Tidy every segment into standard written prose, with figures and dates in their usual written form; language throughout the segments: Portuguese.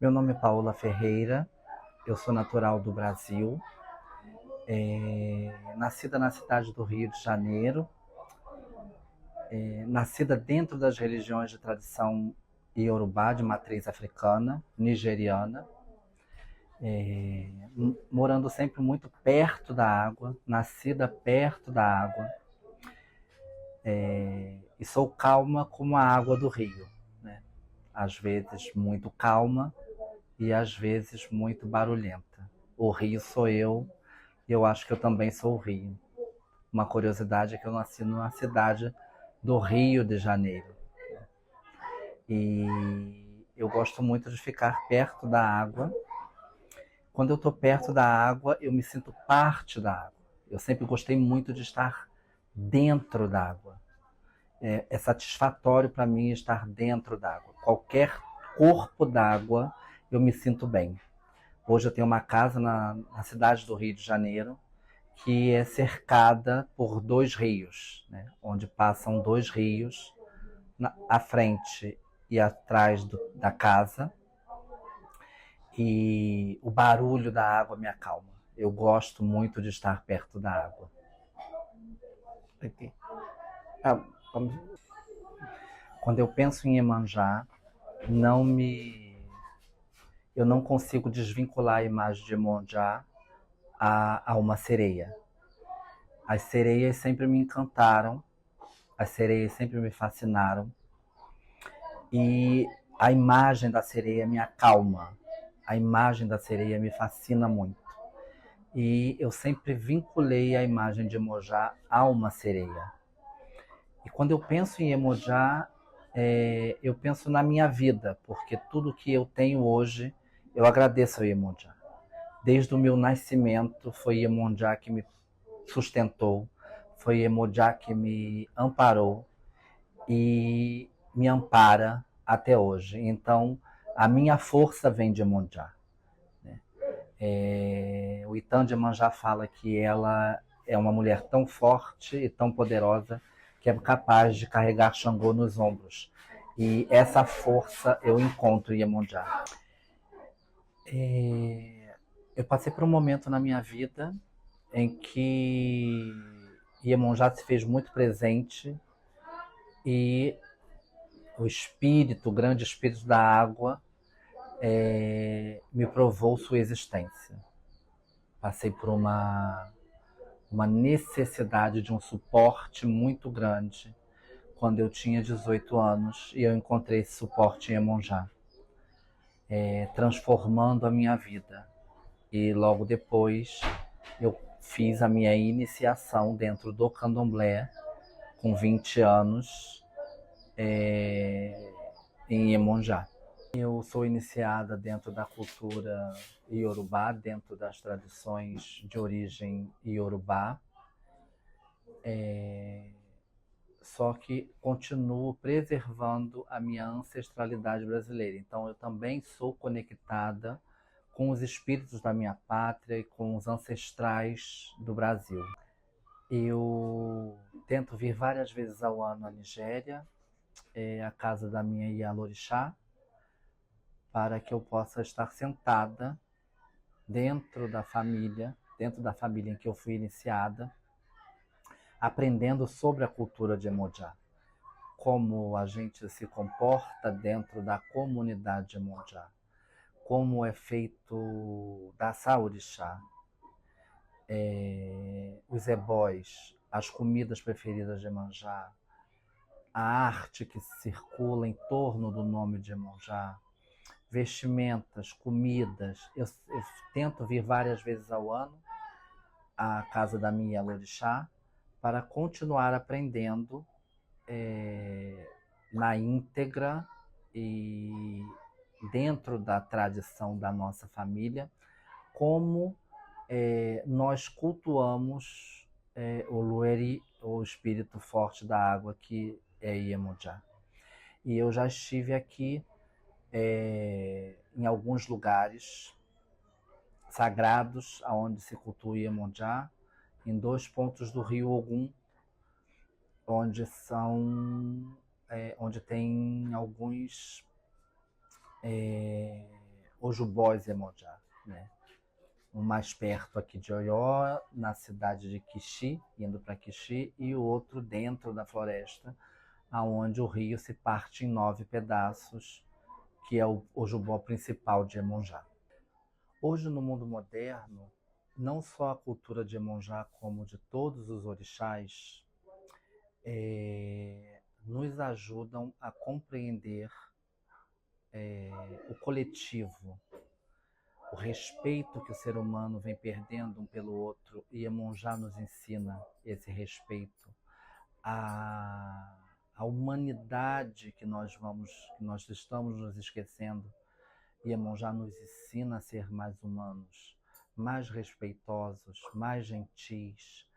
Meu nome é Paola Ferreira, eu sou natural do Brasil, nascida na cidade do Rio de Janeiro, nascida dentro das religiões de tradição iorubá, de matriz africana, nigeriana, morando sempre muito perto da água, nascida perto da água, e sou calma como a água do rio, né? Às vezes muito calma e às vezes muito barulhenta. O rio sou eu e eu acho que eu também sou o rio. Uma curiosidade é que eu nasci numa cidade do Rio de Janeiro. E eu gosto muito de ficar perto da água. Quando eu estou perto da água, eu me sinto parte da água. Eu sempre gostei muito de estar dentro da água. É satisfatório para mim estar dentro da água. Qualquer corpo d'água, eu me sinto bem. Hoje eu tenho uma casa na cidade do Rio de Janeiro, que é cercada por dois rios, né? Onde passam dois rios à frente e atrás da casa, e o barulho da água me acalma. Eu gosto muito de estar perto da água. Aqui. Ah, quando eu penso em Iemanjá, não me, eu não consigo desvincular a imagem de Iemanjá a uma sereia. As sereias sempre me encantaram, as sereias sempre me fascinaram, e a imagem da sereia me acalma, a imagem da sereia me fascina muito. E eu sempre vinculei a imagem de Iemanjá a uma sereia. E quando eu penso em Iemanjá, eu penso na minha vida, porque tudo que eu tenho hoje, eu agradeço ao Iemanjá. Desde o meu nascimento, foi Iemanjá que me sustentou, foi Iemanjá que me amparou e me ampara até hoje. Então, a minha força vem de Iemanjá. O Itan de Iemanjá fala que ela é uma mulher tão forte e tão poderosa que é capaz de carregar Xangô nos ombros. E essa força eu encontro em Iemanjá. Eu passei por um momento na minha vida em que Iemanjá se fez muito presente e o espírito, o grande espírito da água, me provou sua existência. Passei por uma necessidade de um suporte muito grande quando eu tinha 18 anos e eu encontrei esse suporte em Iemanjá, transformando a minha vida. E logo depois eu fiz a minha iniciação dentro do candomblé, com 20 anos, em Iemanjá. Eu sou iniciada dentro da cultura iorubá, dentro das tradições de origem iorubá, só que continuo preservando a minha ancestralidade brasileira. Então eu também sou conectada com os espíritos da minha pátria e com os ancestrais do Brasil. Eu tento vir várias vezes ao ano à Nigéria, a casa da minha Ialorixá, para que eu possa estar sentada dentro da família em que eu fui iniciada, aprendendo sobre a cultura de Iemanjá, como a gente se comporta dentro da comunidade de Iemanjá, como é feito da Saorixá, os ebós, as comidas preferidas de Iemanjá, a arte que circula em torno do nome de Iemanjá, vestimentas, comidas. Eu tento vir várias vezes ao ano à casa da minha Ialorixá para continuar aprendendo na íntegra e dentro da tradição da nossa família, como nós cultuamos o Lueri, o espírito forte da água, que é Iemanjá. E eu já estive aqui em alguns lugares sagrados onde se cultua Iemanjá, em 2 pontos do rio Ogum, onde onde tem alguns Ojubós e Iemonjá, né? Um mais perto aqui de Oió, na cidade de Quixi, indo para Quixi, e o outro dentro da floresta, aonde o rio se parte em 9 pedaços, que é o Ojubó principal de Iemonjá. Hoje, no mundo moderno, não só a cultura de Iemonjá, como de todos os orixás, nos ajudam a compreender o coletivo, o respeito que o ser humano vem perdendo um pelo outro, e Iemonjá nos ensina esse respeito, a humanidade que nós estamos nos esquecendo. Iemonjá nos ensina a ser mais humanos, mais respeitosos, mais gentis,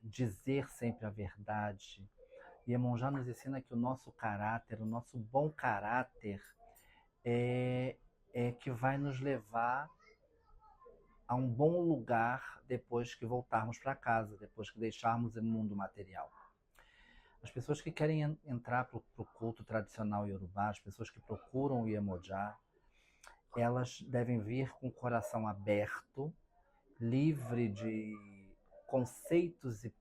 dizer sempre a verdade. Iemonjá nos ensina que o nosso caráter, o nosso bom caráter, é que vai nos levar a um bom lugar depois que voltarmos para casa, depois que deixarmos o mundo material. As pessoas que querem entrar para o culto tradicional iorubá, as pessoas que procuram o Iemonjá, elas devem vir com o coração aberto, livre de conceitos e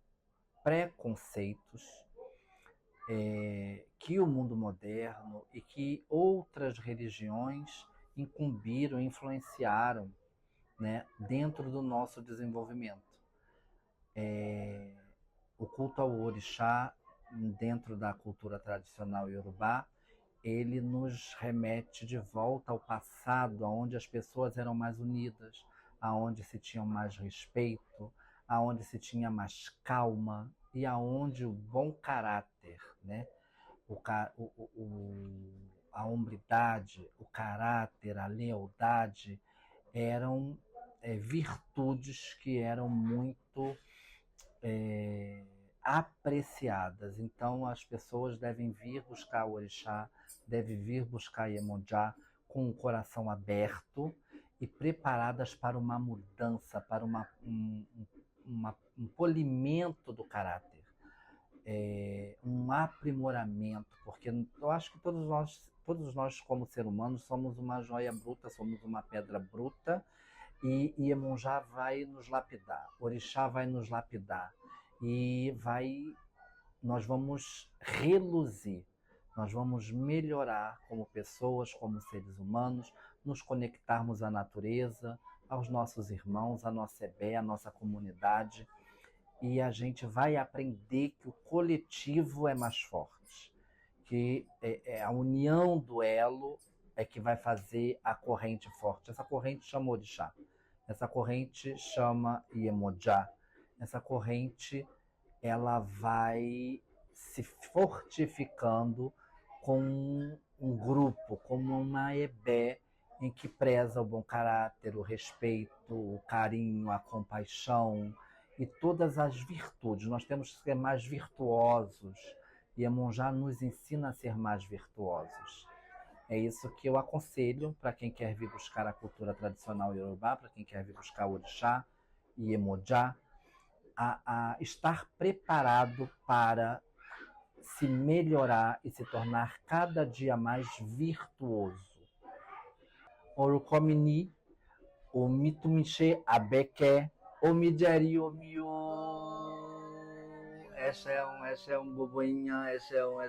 preconceitos que o mundo moderno e que outras religiões incumbiram, influenciaram, né, dentro do nosso desenvolvimento. O culto ao orixá, dentro da cultura tradicional iorubá, ele nos remete de volta ao passado, onde as pessoas eram mais unidas, aonde se tinha mais respeito, aonde se tinha mais calma e aonde o bom caráter, né? A hombridade, o caráter, a lealdade eram virtudes que eram muito apreciadas. Então as pessoas devem vir buscar o orixá, devem vir buscar Iemonjá com o coração aberto e preparadas para uma mudança, para um polimento do caráter, um aprimoramento, porque eu acho que todos nós como seres humanos somos uma joia bruta, somos uma pedra bruta, e Iemonjá vai nos lapidar, o orixá vai nos lapidar, e nós vamos reluzir, nós vamos melhorar como pessoas, como seres humanos, nos conectarmos à natureza, aos nossos irmãos, à nossa ebé, à nossa comunidade, e a gente vai aprender que o coletivo é mais forte, que a união do elo é que vai fazer a corrente forte. Essa corrente chama orixá, essa corrente chama Iemonjá, essa corrente ela vai se fortificando com um grupo, como uma ebé em que preza o bom caráter, o respeito, o carinho, a compaixão e todas as virtudes. Nós temos que ser mais virtuosos, e Iemonjá nos ensina a ser mais virtuosos. É isso que eu aconselho para quem quer vir buscar a cultura tradicional iorubá, para quem quer vir buscar o orixá e Iemonjá, a estar preparado para se melhorar e se tornar cada dia mais virtuoso. Orukomini, o mitumiche abeque, o mideri o miu. Esse é um boboinha, esse é um.